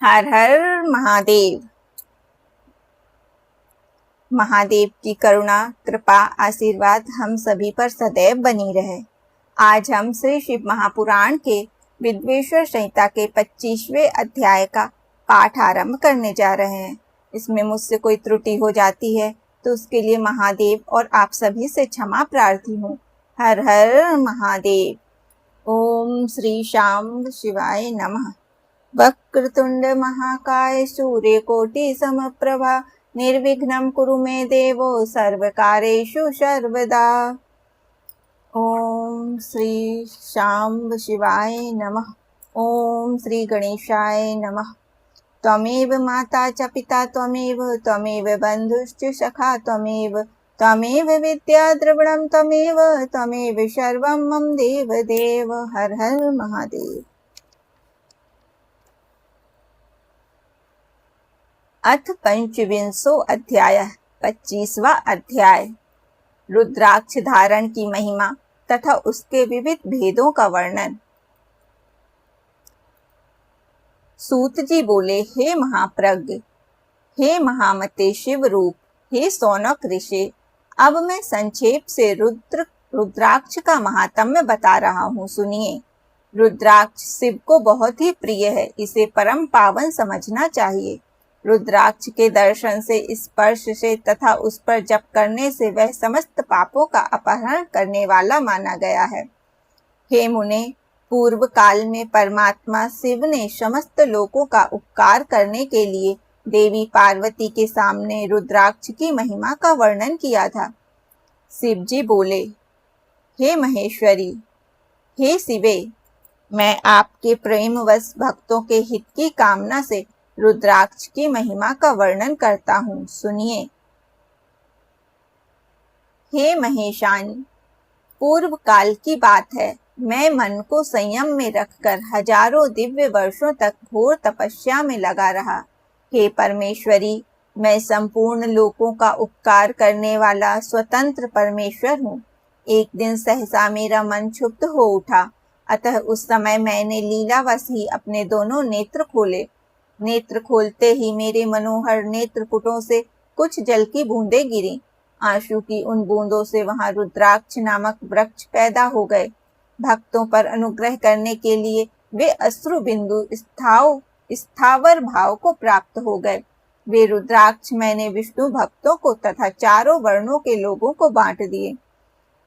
हर हर महादेव। महादेव की करुणा, कृपा, आशीर्वाद हम सभी पर सदैव बनी रहे। आज हम श्री शिव महापुराण के विद्वेश्वर संहिता के 25वें अध्याय का पाठ आरंभ करने जा रहे हैं। इसमें मुझसे कोई त्रुटि हो जाती है तो उसके लिए महादेव और आप सभी से क्षमा प्रार्थी हूँ। हर हर महादेव। ओम श्री शाम शिवाय नमः। वक्रतुंड महाकाय सूर्यकोटि समप्रभा निर्विघ्नं कुरु मे देवो सर्वकारेषु सर्वदा। ओम श्री शांब शिवाय नमः। ओम श्री गणेशाय नमः। त्वमेव माता च पिता त्वमेव, त्वमेव बन्धुश्च सखा त्वमेव, त्वमेव विद्या द्रविणं त्वमेव, त्वमेव सर्वं मम देव देव। हर हर महादेव। अथ पंचविंशो अध्याय 25वां अध्याय रुद्राक्ष धारण की महिमा तथा उसके विविध भेदों का वर्णन। सूत जी बोले, हे महाप्रज्ञ, हे महामते शिव रूप, हे सौनक ऋषि, अब मैं संक्षेप से रुद्राक्ष का महात्म्य बता रहा हूँ, सुनिए। रुद्राक्ष शिव को बहुत ही प्रिय है, इसे परम पावन समझना चाहिए। रुद्राक्ष के दर्शन से, स्पर्श से तथा उस पर जप करने से वह समस्त पापों का अपहरण करने वाला माना गया है। हे मुने, पूर्व काल में परमात्मा शिव ने समस्त लोगों का उपकार करने के लिए देवी पार्वती के सामने रुद्राक्ष की महिमा का वर्णन किया था। शिव जी बोले, हे महेश्वरी, हे शिवे, मैं आपके प्रेमवश भक्तों के हित की कामना से रुद्राक्ष की महिमा का वर्णन करता हूँ, सुनिए। हे महेशानी, पूर्व काल की बात है, मैं मन को संयम में रखकर हजारों दिव्य वर्षों तक घोर तपस्या में लगा रहा। हे परमेश्वरी, मैं संपूर्ण लोकों का उपकार करने वाला स्वतंत्र परमेश्वर हूँ। एक दिन सहसा मेरा मन क्षुब्ध हो उठा, अतः उस समय मैंने लीलावश ही अपने दोनों नेत्र खोले। नेत्र खोलते ही मेरे मनोहर नेत्रपुटों से कुछ जल की बूंदें गिरी। आंसू की उन बूंदों से वहां रुद्राक्ष नामक वृक्ष पैदा हो गए। भक्तों पर अनुग्रह करने के लिए वे अश्रु बिंदु स्थावर भाव को प्राप्त हो गए। वे रुद्राक्ष मैंने विष्णु भक्तों को तथा चारों वर्णों के लोगों को बांट दिए।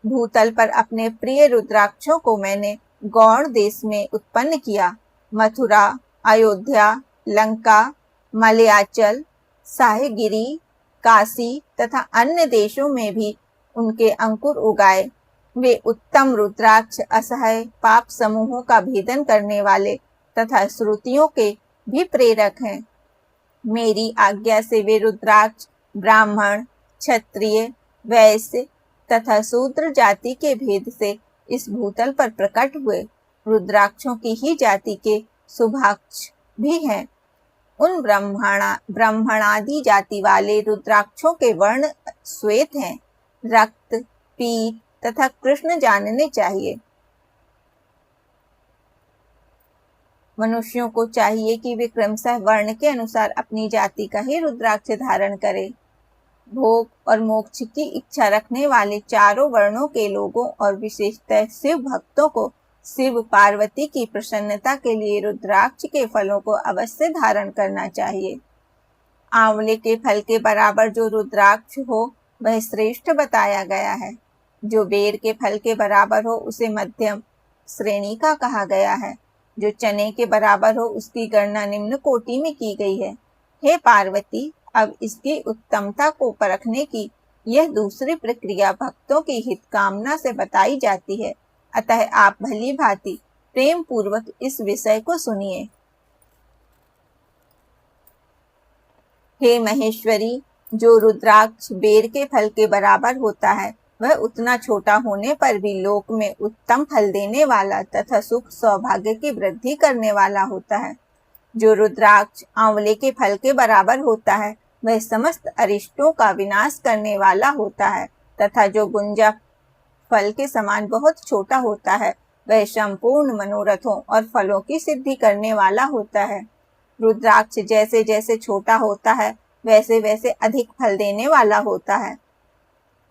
भूतल पर अपने प्रिय रुद्राक्षों को मैंने गौड़ देश में उत्पन्न किया। मथुरा, अयोध्या, लंका, मलयाचल, साहिगिरी, काशी तथा अन्य देशों में भी उनके अंकुर उगाए। वे उत्तम रुद्राक्ष असहाय पाप समूहों का भेदन करने वाले तथा श्रुतियों के भी प्रेरक हैं। मेरी आज्ञा से वे रुद्राक्ष ब्राह्मण, क्षत्रिय, वैश्य तथा शूद्र जाति के भेद से इस भूतल पर प्रकट हुए। रुद्राक्षों की ही जाति के शुभाक्ष भी हैं। उन ब्राह्मणादि जाति वाले रुद्राक्षों के वर्ण श्वेत हैं, रक्त, पीत तथा कृष्ण जानने चाहिए। मनुष्यों को चाहिए कि वे क्रमशः वर्ण के अनुसार अपनी जाति का ही रुद्राक्ष धारण करें। भोग और मोक्ष की इच्छा रखने वाले चारों वर्णों के लोगों और विशेषतः शिव भक्तों को शिव पार्वती की प्रसन्नता के लिए रुद्राक्ष के फलों को अवश्य धारण करना चाहिए। आंवले के फल के बराबर जो रुद्राक्ष हो वह श्रेष्ठ बताया गया है। जो बेर के फल के बराबर हो उसे मध्यम श्रेणी का कहा गया है। जो चने के बराबर हो उसकी गणना निम्न कोटि में की गई है। हे पार्वती, अब इसकी उत्तमता को परखने की यह दूसरी प्रक्रिया भक्तों की हित कामना से बताई जाती है। अतः आप भली भांति प्रेम पूर्वक इस विषय को सुनिए। हे महेश्वरी, जो रुद्राक्ष बेर के फल के बराबर होता है वह उतना छोटा होने पर भी लोक में उत्तम फल देने वाला तथा सुख सौभाग्य की वृद्धि करने वाला होता है। जो रुद्राक्ष आंवले के फल के बराबर होता है वह समस्त अरिष्टों का विनाश करने वाला होता है तथा जो गुंजा फल के समान बहुत छोटा होता है वह संपूर्ण मनोरथों और फलों की सिद्धि करने वाला होता है। रुद्राक्ष जैसे जैसे छोटा होता है वैसे वैसे अधिक फल देने वाला होता है।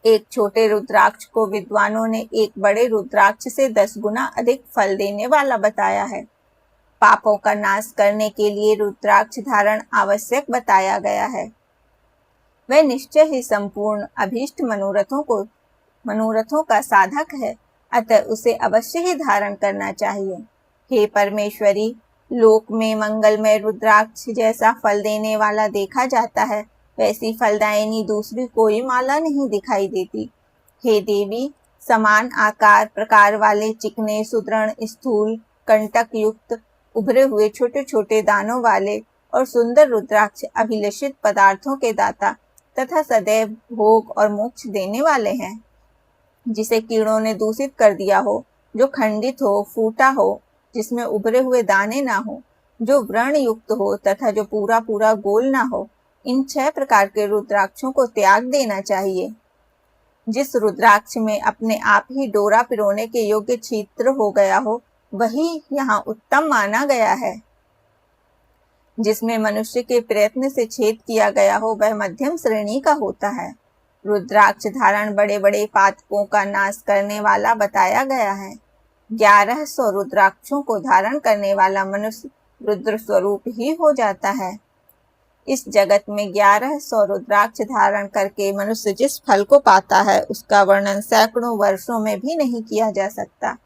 एक छोटे रुद्राक्ष को विद्वानों ने एक बड़े रुद्राक्ष से 10 गुना अधिक फल देने वाला बताया है। पापों का नाश करने के लिए रुद्राक्ष धारण आवश्यक बताया गया है। वह निश्चय ही संपूर्ण अभीष्ट मनोरथों का साधक है, अतः उसे अवश्य ही धारण करना चाहिए। हे परमेश्वरी, लोक में मंगलमय रुद्राक्ष जैसा फल देने वाला देखा जाता है, वैसी फलदायिनी दूसरी कोई माला नहीं दिखाई देती। हे देवी, समान आकार प्रकार वाले चिकने सुदृढ़ स्थूल कंटक युक्त उभरे हुए छोटे छोटे दानों वाले और सुंदर रुद्राक्ष अभिलषित पदार्थों के दाता तथा सदैव भोग और मोक्ष देने वाले हैं। जिसे कीड़ों ने दूषित कर दिया हो, जो खंडित हो, फूटा हो, जिसमें उभरे हुए दाने ना हो, जो व्रण युक्त हो तथा जो पूरा पूरा गोल ना हो, इन 6 प्रकार के रुद्राक्षों को त्याग देना चाहिए। जिस रुद्राक्ष में अपने आप ही डोरा पिरोने के योग्य छिद्र हो गया हो, वही यहाँ उत्तम माना गया है। जिसमें मनुष्य के प्रयत्न से छेद किया गया हो, वह मध्यम श्रेणी का होता है। रुद्राक्ष धारण बड़े बड़े पातकों का नाश करने वाला बताया गया है। 1100 रुद्राक्षों को धारण करने वाला मनुष्य रुद्र स्वरूप ही हो जाता है। इस जगत में 1100 रुद्राक्ष धारण करके मनुष्य जिस फल को पाता है, उसका वर्णन सैकड़ों वर्षों में भी नहीं किया जा सकता।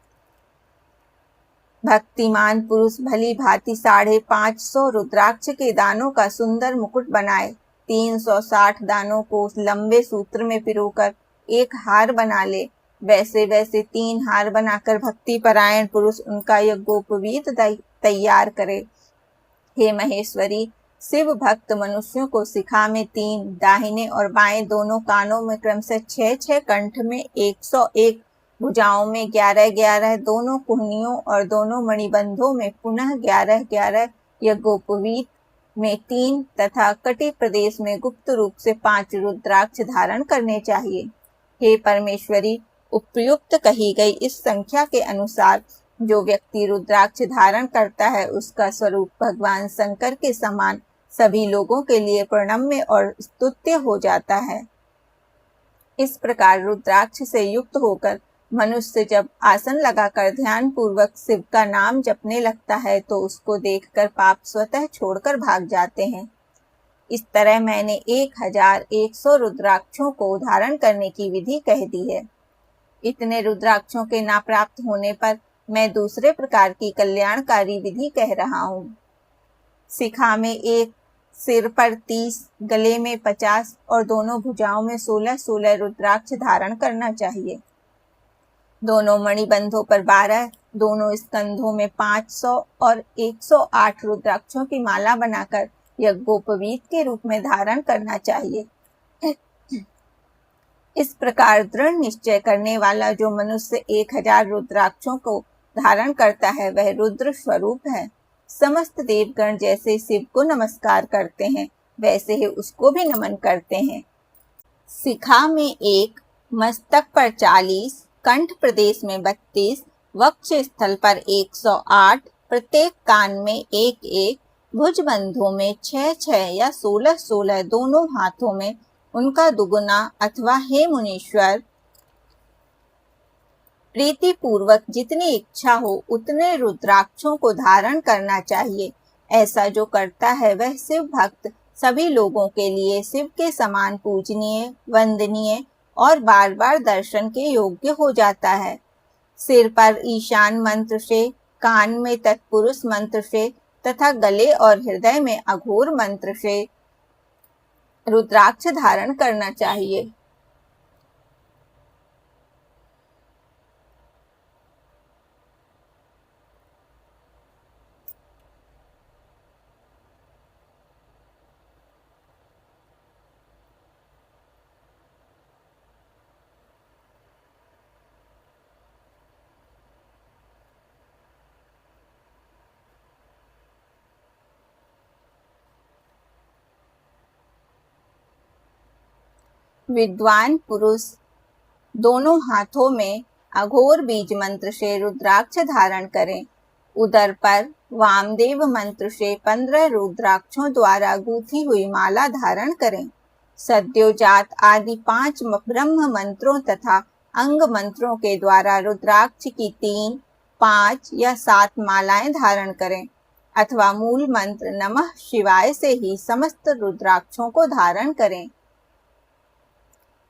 भक्तिमान पुरुष भली भांति 550 रुद्राक्ष के दानों का सुंदर मुकुट बनाए, 360 दानों को लंबे सूत्र में पिरोकर एक हार बना ले, वैसे वैसे 3 हार बनाकर भक्ति परायण पुरुष उनका यज्ञोपवीत तैयार करे। हे महेश्वरी, शिव भक्त मनुष्यों को शिखा में 3, दाहिने और बाएं दोनों कानों में क्रमशः 6, कंठ में 101, भुजाओं में 11, दोनों कुहनियों और दोनों मणिबंधों में पुनः 11, यज्ञोपवीत में 3 तथा कटी प्रदेश में गुप्त रूप से 5 रुद्राक्ष धारण करने चाहिए। हे परमेश्वरी, उपयुक्त कही गई इस संख्या के अनुसार जो व्यक्ति रुद्राक्ष धारण करता है, उसका स्वरूप भगवान शंकर के समान सभी लोगों के लिए प्रणम्य और स्तुत्य हो जाता है। इस प्रकार रुद्राक्ष से युक्त होकर मनुष्य जब आसन लगाकर ध्यान पूर्वक शिव का नाम जपने लगता है, तो उसको देखकर पाप स्वतः छोड़कर भाग जाते हैं। इस तरह मैंने 1100 रुद्राक्षों को धारण करने की विधि कह दी है। इतने रुद्राक्षों के ना प्राप्त होने पर मैं दूसरे प्रकार की कल्याणकारी विधि कह रहा हूँ। शिखा में 1, सिर पर 30, गले में 50 और दोनों भुजाओं में 16 रुद्राक्ष धारण करना चाहिए। दोनों मणिबंधों पर 12, दोनों स्कंधों में 500 और 108 रुद्राक्षों की माला बनाकर यज्ञोपवीत के रूप में धारण करना चाहिए। इस प्रकार दृढ़ निश्चय करने वाला जो मनुष्य 1000 रुद्राक्षों को धारण करता है, वह रुद्र स्वरूप है। समस्त देवगण जैसे शिव को नमस्कार करते हैं, वैसे ही उसको भी नमन करते हैं। शिखा में 1, मस्तक पर 40, कंठ प्रदेश में 32, वक्ष स्थल पर 108, प्रत्येक कान में 1, भुजबंधों में 6 या 16, दोनों हाथों में उनका दुगुना अथवा हे मुनीश्वर, प्रीति पूर्वक जितनी इच्छा हो उतने रुद्राक्षों को धारण करना चाहिए। ऐसा जो करता है वह शिव भक्त सभी लोगों के लिए शिव के समान पूजनीय, वंदनीय और बार बार दर्शन के योग्य हो जाता है। सिर पर ईशान मंत्र से, कान में तत्पुरुष मंत्र से तथा गले और हृदय में अघोर मंत्र से रुद्राक्ष धारण करना चाहिए। विद्वान पुरुष दोनों हाथों में अघोर बीज मंत्र से रुद्राक्ष धारण करें। उदर पर वामदेव मंत्र से 15 रुद्राक्षों द्वारा गूंथी हुई माला धारण करें। सद्योजात आदि 5 ब्रह्म मंत्रों तथा अंग मंत्रों के द्वारा रुद्राक्ष की 3, 5 या 7 मालाएं धारण करें अथवा मूल मंत्र नमः शिवाय से ही समस्त रुद्राक्षों को धारण करें।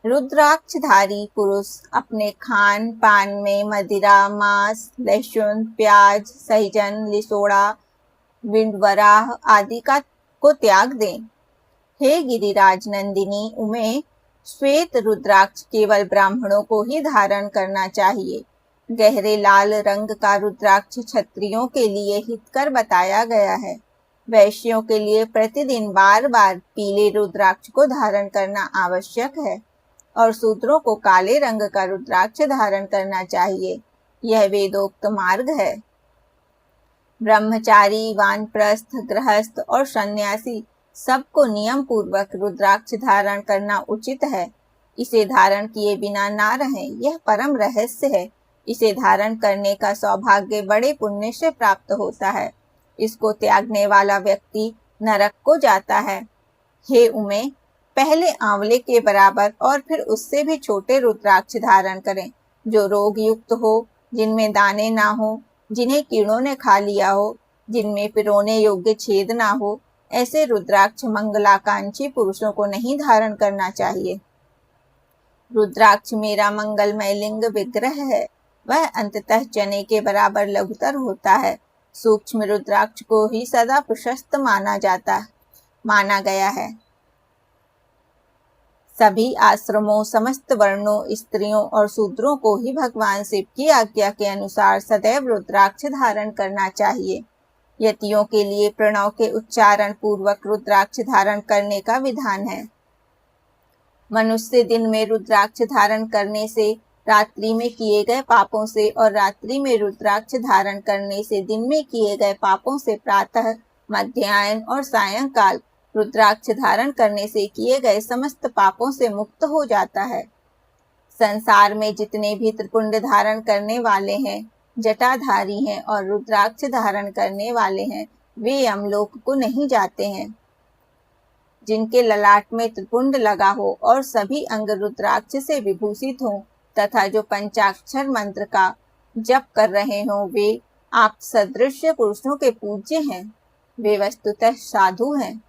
रुद्राक्षधारी पुरुष अपने खान पान में मदिरा, मांस, लहसुन, प्याज, सहजन, लिसोड़ा, विंडवराह आदि को त्याग दें। हे गिरिराज नंदिनी उमे, श्वेत रुद्राक्ष केवल ब्राह्मणों को ही धारण करना चाहिए। गहरे लाल रंग का रुद्राक्ष क्षत्रियों के लिए हितकर बताया गया है। वैश्यों के लिए प्रतिदिन बार बार पीले रुद्राक्ष को धारण करना आवश्यक है और शूद्रों को काले रंग का रुद्राक्ष धारण करना चाहिए। यह वेदोक्त मार्ग है। ब्रह्मचारी, वानप्रस्थ, गृहस्थ और सन्यासी सबको नियम पूर्वक रुद्राक्ष धारण करना उचित है। इसे धारण किए बिना ना रहें, यह परम रहस्य है। इसे धारण करने का सौभाग्य बड़े पुण्य से प्राप्त होता है। इसको त्यागने वाला व्यक्ति नरक को जाता है। हे उमे, पहले आंवले के बराबर और फिर उससे भी छोटे रुद्राक्ष धारण करें, जो रोग युक्त हो, जिनमें दाने ना हो, जिन्हें कीड़ों ने खा लिया हो, जिनमें पिरोने योग्य छेद ना हो। ऐसे रुद्राक्ष मंगलाकांक्षी पुरुषों को नहीं धारण करना चाहिए। रुद्राक्ष मेरा मंगलमय लिंग विग्रह है। वह अंततः चने के बराबर लघुतर होता है। सूक्ष्म रुद्राक्ष को ही सदा प्रशस्त माना गया है। सभी आश्रमों, समस्त वर्णों, स्त्रियों और शूद्रों को ही भगवान शिव की आज्ञा के अनुसार सदैव रुद्राक्ष धारण करना चाहिए। यतियों के लिए प्रणव के उच्चारण पूर्वक रुद्राक्ष धारण करने का विधान है। मनुष्य दिन में रुद्राक्ष धारण करने से रात्रि में किए गए पापों से और रात्रि में रुद्राक्ष धारण करने से दिन में किए गए पापों से प्रातः, मध्याह्न और सायंकाल रुद्राक्ष धारण करने से किए गए समस्त पापों से मुक्त हो जाता है। संसार में जितने भी त्रिपुंड धारण करने वाले हैं, जटाधारी हैं और रुद्राक्ष धारण करने वाले हैं, वे यमलोक को नहीं जाते हैं। जिनके ललाट में त्रिपुंड लगा हो और सभी अंग रुद्राक्ष से विभूषित हों तथा जो पंचाक्षर मंत्र का जप कर रहे हों, वे आप सदृश पुरुषों के पूज्य हैं। वे वस्तुतः साधु हैं।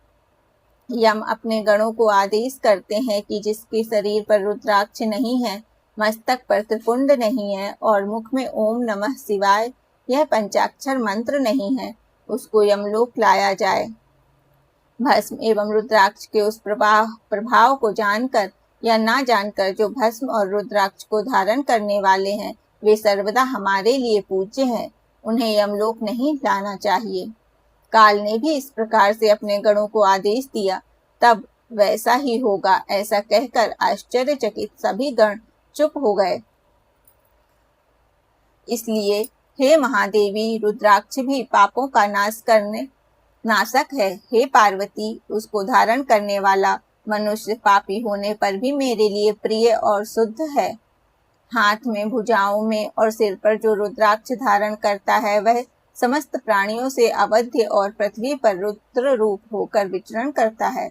यम अपने गणों को आदेश करते हैं कि जिसके शरीर पर रुद्राक्ष नहीं है, मस्तक पर त्रिपुंड नहीं है और मुख में ओम नमः शिवाय यह पंचाक्षर मंत्र नहीं है, उसको यमलोक लाया जाए। भस्म एवं रुद्राक्ष के उस प्रभाव को जानकर या ना जानकर जो भस्म और रुद्राक्ष को धारण करने वाले हैं, वे सर्वदा हमारे लिए पूज्य हैं। उन्हें यमलोक नहीं लाना चाहिए। काल ने भी इस प्रकार से अपने गणों को आदेश दिया, तब वैसा ही होगा, ऐसा कहकर आश्चर्यचकित सभी गण चुप हो गए। इसलिए हे महादेवी, रुद्राक्ष भी पापों का नाशक है। हे पार्वती, उसको धारण करने वाला मनुष्य पापी होने पर भी मेरे लिए प्रिय और शुद्ध है। हाथ में, भुजाओं में और सिर पर जो रुद्राक्ष धारण करता है, वह समस्त प्राणियों से अवध्य और पृथ्वी पर रुद्र रूप होकर विचरण करता है।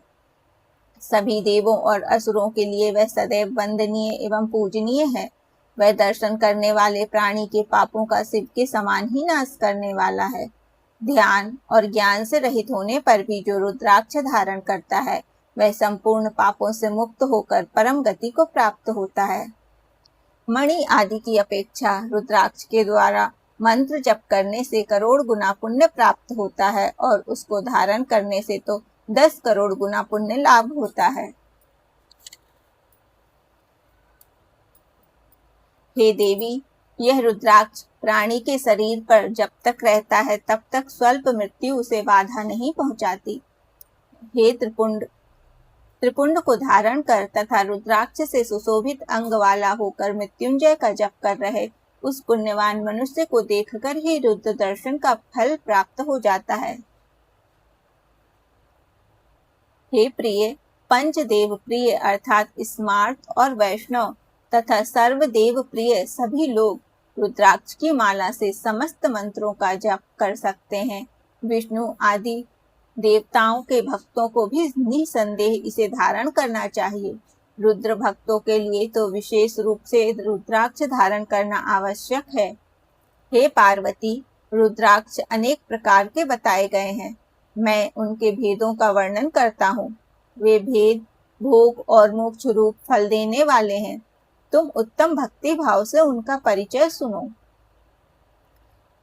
सभी देवों और असुरों के लिए वह सदैव वंदनीय एवं पूजनीय है। वह दर्शन करने वाले प्राणी के पापों का शिव के समान ही नाश करने वाला है। ध्यान और ज्ञान से रहित होने पर भी जो रुद्राक्ष धारण करता है, वह संपूर्ण पापों से मुक्त होकर परम गति को प्राप्त होता है। मणि आदि की अपेक्षा रुद्राक्ष के द्वारा मंत्र जप करने से करोड़ गुना पुण्य प्राप्त होता है और उसको धारण करने से तो 10 करोड़ गुना पुण्य लाभ होता है। हे देवी, यह रुद्राक्ष प्राणी के शरीर पर जब तक रहता है तब तक स्वल्प मृत्यु उसे बाधा नहीं पहुंचाती। हे त्रिपुंड को धारण कर तथा रुद्राक्ष से सुशोभित अंग वाला होकर मृत्युंजय का जप कर रहे उस पुण्यवान मनुष्य को देखकर ही रुद्र दर्शन का फल प्राप्त हो जाता है। हे प्रिय, पंचदेव प्रिय अर्थात स्मार्त और वैष्णव तथा सर्वदेव प्रिय सभी लोग रुद्राक्ष की माला से समस्त मंत्रों का जप कर सकते हैं। विष्णु आदि देवताओं के भक्तों को भी निसंदेह इसे धारण करना चाहिए। रुद्र भक्तों के लिए तो विशेष रूप से रुद्राक्ष धारण करना आवश्यक है। हे पार्वती, रुद्राक्ष अनेक प्रकार के बताए गए हैं। मैं उनके भेदों का वर्णन करता हूँ। वे भेद भोग और मोक्ष रूप फल देने वाले हैं। तुम उत्तम भक्ति भाव से उनका परिचय सुनो।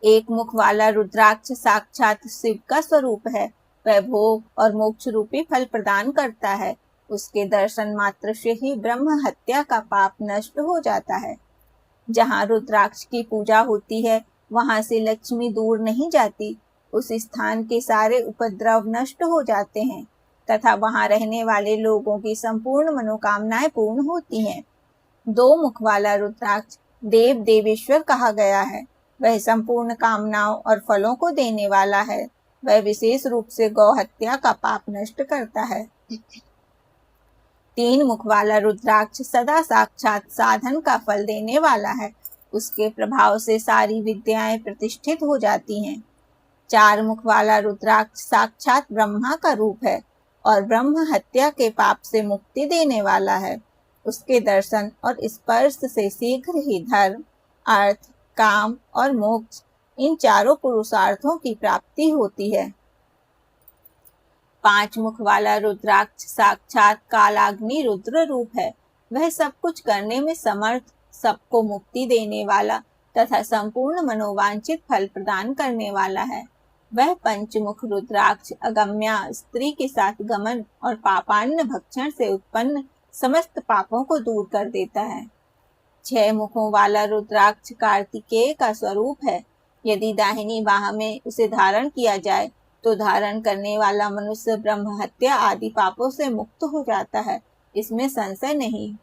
एक मुख वाला रुद्राक्ष साक्षात शिव का स्वरूप है। वह भोग और मोक्ष रूपी फल प्रदान करता है। उसके दर्शन मात्र से ही ब्रह्म हत्या का पाप नष्ट हो जाता है। जहाँ रुद्राक्ष की पूजा होती है, वहां से लक्ष्मी दूर नहीं जाती। उस स्थान के सारे उपद्रव नष्ट हो जाते हैं तथा वहां रहने वाले लोगों की संपूर्ण मनोकामनाएं पूर्ण होती हैं। दो मुख वाला रुद्राक्ष देव देवेश्वर कहा गया है। वह संपूर्ण कामनाओं और फलों को देने वाला है। वह विशेष रूप से गौ हत्या का पाप नष्ट करता है। तीन मुख वाला रुद्राक्ष सदा साक्षात साधन का फल देने वाला है। उसके प्रभाव से सारी विद्याएं प्रतिष्ठित हो जाती हैं। चार मुख वाला रुद्राक्ष साक्षात ब्रह्मा का रूप है और ब्रह्म हत्या के पाप से मुक्ति देने वाला है। उसके दर्शन और स्पर्श से शीघ्र ही धर्म, अर्थ, काम और मोक्ष, इन चारों पुरुषार्थों की प्राप्ति होती है। पांच मुख वाला रुद्राक्ष साक्षात कालाग्नि रुद्र रूप है। वह सब कुछ करने में समर्थ, सबको मुक्ति देने वाला तथा संपूर्ण मनोवांछित फल प्रदान करने वाला है। वह पंचमुख रुद्राक्ष अगम्या स्त्री के साथ गमन और पापान्न भक्षण से उत्पन्न समस्त पापों को दूर कर देता है। छह मुखों वाला रुद्राक्ष कार्तिकेय का स्वरूप है। यदि दाहिनी बाह में उसे धारण किया जाए तो धारण करने वाला मनुष्य ब्रह्म हत्या आदि पापों से मुक्त हो जाता है, इसमें संशय नहीं।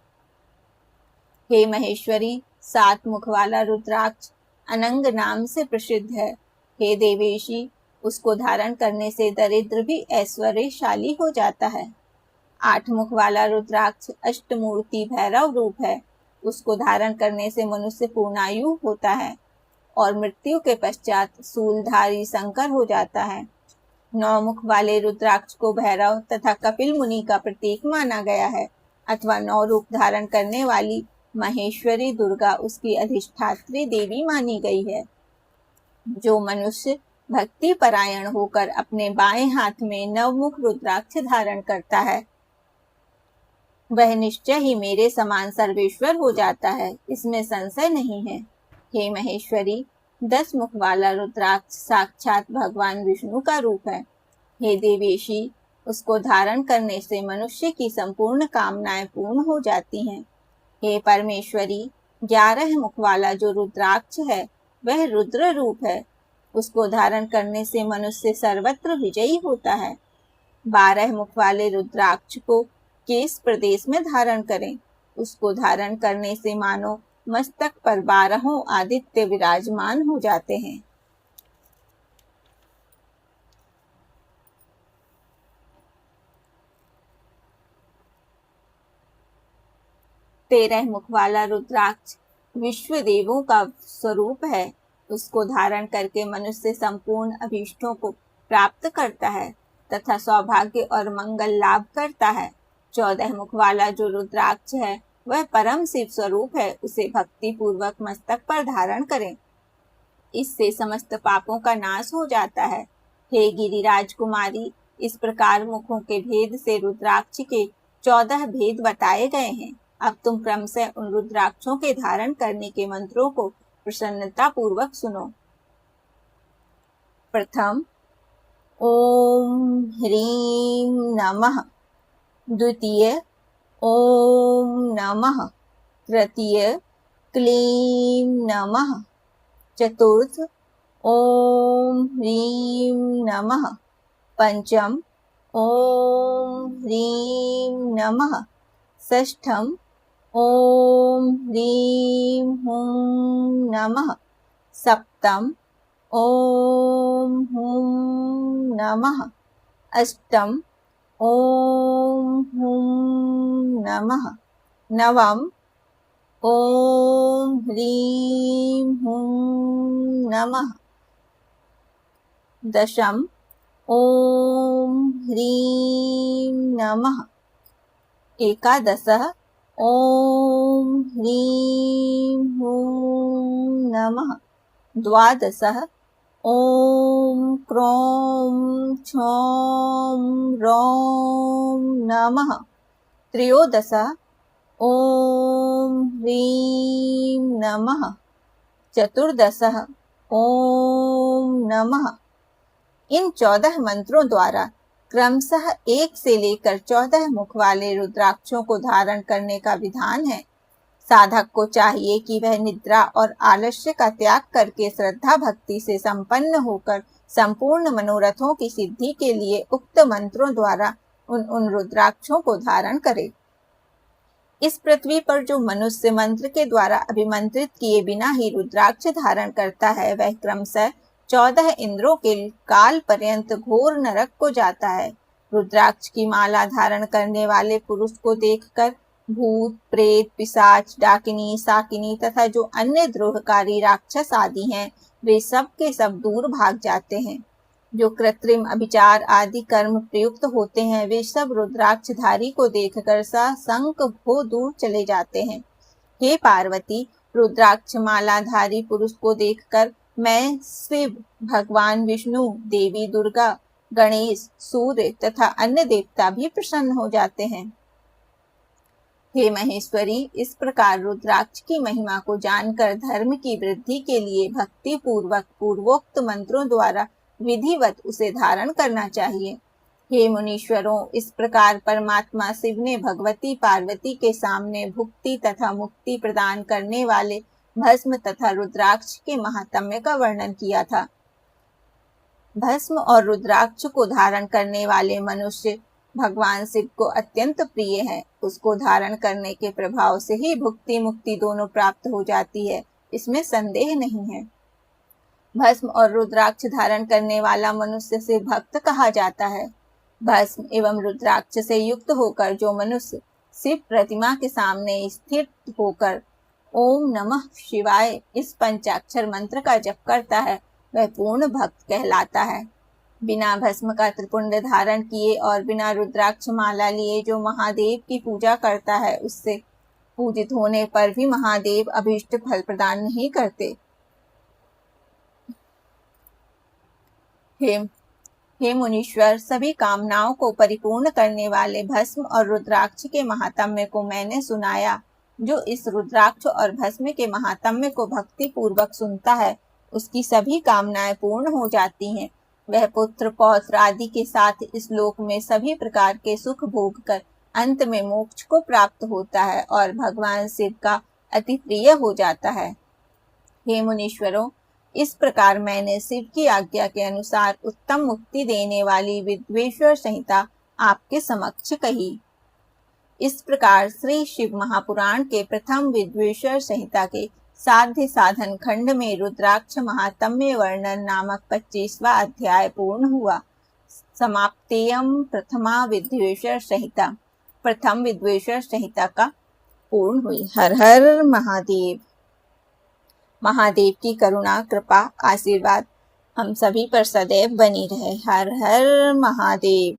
हे महेश्वरी, सात मुख वाला रुद्राक्ष अनंग नाम से प्रसिद्ध है। हे देवेशी, उसको धारण करने से दरिद्र भी ऐश्वर्यशाली हो जाता है। आठ मुख वाला रुद्राक्ष अष्टमूर्ति भैरव रूप है। उसको धारण करने से मनुष्य पूर्णायु होता है और मृत्यु के पश्चात शूलधारी शंकर हो जाता है। नौ मुख वाले रुद्राक्ष को भैरव तथा कपिल मुनि का प्रतीक माना गया है, अथवा नौ रूप धारण करने वाली महेश्वरी दुर्गा उसकी अधिष्ठात्री देवी मानी गई है। जो मनुष्य भक्ति परायण होकर अपने बाएं हाथ में नवमुख रुद्राक्ष धारण करता है, वह निश्चय ही मेरे समान सर्वेश्वर हो जाता है, इसमें संशय नहीं है। हे महेश्वरी, 10 मुख वाला रुद्राक्ष साक्षात भगवान विष्णु का रूप है। हे देवेशी, उसको धारण करने से मनुष्य की संपूर्ण कामनाएं पूर्ण हो जाती हैं। हे परमेश्वरी, 11 मुख वाला जो रुद्राक्ष है वह रुद्र रूप है। उसको धारण करने से मनुष्य सर्वत्र विजयी होता है। 12 मुख वाले रुद्राक्ष को केस प्रदेश में धारण करें। उसको धारण करने से मानो मस्तक पर 12 आदित्य विराजमान हो जाते हैं। तेरह मुख वाला रुद्राक्ष विश्व देवों का स्वरूप है। उसको धारण करके मनुष्य संपूर्ण अभीष्टों को प्राप्त करता है तथा सौभाग्य और मंगल लाभ करता है। 14 मुख वाला जो रुद्राक्ष है वह परम शिव स्वरूप है। उसे भक्ति पूर्वक मस्तक पर धारण करें, इससे समस्त पापों का नाश हो जाता है। हे गिरिराज कुमारी, इस प्रकार मुखों के भेद से रुद्राक्ष के 14 भेद बताए गए हैं। अब तुम क्रमशः उन रुद्राक्षों के धारण करने के मंत्रों को प्रसन्नता पूर्वक सुनो। प्रथम ओम ह्रीं नमः, द्वितीय ओम नमः, तृतीय क्लीं नमः, चतुर्थ ओम ह्रीं नमः, पंचम ओम ह्रीं नमः, षष्ठम ओम ह्रीं हुं नमः, सप्तम ओम हुं नमः, अष्टम ओम हुं नमः, नवम ओम ह्रीं हुं नमः। दशम ओम ह्रीं नमः। एकादशः ओम ह्रीं हुं नमः। द्वादशः ओम क्रों क्षौं रौं नमः। त्रयोदशः ओम ह्रीं नमः। चतुर्दशः ओम नमः। इन 14 मंत्रों द्वारा क्रमशः 1 से लेकर 14 मुख वाले रुद्राक्षों को धारण करने का विधान है। साधक को चाहिए कि वह निद्रा और आलस्य का त्याग करके श्रद्धा भक्ति से संपन्न होकर संपूर्ण मनोरथों की सिद्धि के लिए उक्त मंत्रों द्वारा उन रुद्राक्षों को धारण करे। इस पृथ्वी पर जो मनुष्य मंत्र के द्वारा अभिमंत्रित किए बिना ही रुद्राक्ष धारण करता है, वह क्रमशः 14 इंद्रों के काल पर्यंत घोर नरक को जाता है। रुद्राक्ष की माला धारण करने वाले पुरुष को देखकर भूत, प्रेत, पिशाच, डाकिनी, साकिनी तथा जो अन्य द्रोहकारी राक्षस आदि हैं, वे सब के सब दूर भाग जाते हैं। जो कृत्रिम अभिचार आदि कर्म प्रयुक्त होते हैं, वे सब रुद्राक्षधारी को देखकर सशंक हो दूर चले जाते हैं। हे पार्वती, रुद्राक्ष मालाधारी पुरुष को देखकर मैं शिव, भगवान विष्णु, देवी दुर्गा, गणेश, सूर्य तथा अन्य देवता भी प्रसन्न हो जाते हैं। हे महेश्वरी, इस प्रकार रुद्राक्ष की महिमा को जानकर धर्म की वृद्धि के लिए भक्ति पूर्वक पूर्वोक्त मंत्रों द्वारा विधिवत उसे धारण करना चाहिए। हे मुनीश्वरों, इस प्रकार परमात्मा शिव ने भगवती पार्वती के सामने भुक्ति तथा मुक्ति प्रदान करने वाले भस्म तथा रुद्राक्ष के महात्म्य का वर्णन किया था। भस्म और रुद्राक्ष को धारण करने वाले मनुष्य भगवान शिव को अत्यंत प्रिय है। उसको धारण करने के प्रभाव से ही भुक्ति मुक्ति दोनों प्राप्त हो जाती है, इसमें संदेह नहीं है। भस्म और रुद्राक्ष धारण करने वाला मनुष्य से भक्त कहा जाता है। भस्म एवं रुद्राक्ष से युक्त होकर जो मनुष्य शिव प्रतिमा के सामने स्थित होकर ओम नमः शिवाय इस पंचाक्षर मंत्र का जप करता है, वह पूर्ण भक्त कहलाता है। बिना भस्म का त्रिपुंड धारण किए और बिना रुद्राक्ष माला लिए जो महादेव की पूजा करता है, उससे पूजित होने पर भी महादेव अभीष्ट फल प्रदान नहीं करते। हे मुनीश्वर, सभी कामनाओं को परिपूर्ण करने वाले भस्म और रुद्राक्ष के महात्म्य को मैंने सुनाया। जो इस रुद्राक्ष और भस्म के महात्म्य को भक्ति पूर्वक सुनता है, उसकी सभी कामनाएं पूर्ण हो जाती हैं। वह पुत्र पौत्र आदि के साथ इस लोक में सभी प्रकार के सुख भोग कर अंत में मोक्ष को प्राप्त होता है और भगवान शिव का अति प्रिय हो जाता है। हे मुनीश्वरों, इस प्रकार मैंने शिव की आज्ञा के अनुसार उत्तम मुक्ति देने वाली विद्वेश्वर संहिता आपके समक्ष कही। इस प्रकार श्री शिव महापुराण के प्रथम विद्वेश्वर संहिता के साध्य साधन खंड में रुद्राक्ष महात्म्य वर्णन नामक 25वां अध्याय पूर्ण हुआ। समाप्तेयम प्रथमा विद्वेश्वर संहिता, प्रथम विद्वेश्वर संहिता का पूर्ण हुई। हर हर महादेव। महादेव की करुणा, कृपा, आशीर्वाद हम सभी पर सदैव बनी रहे। हर हर महादेव।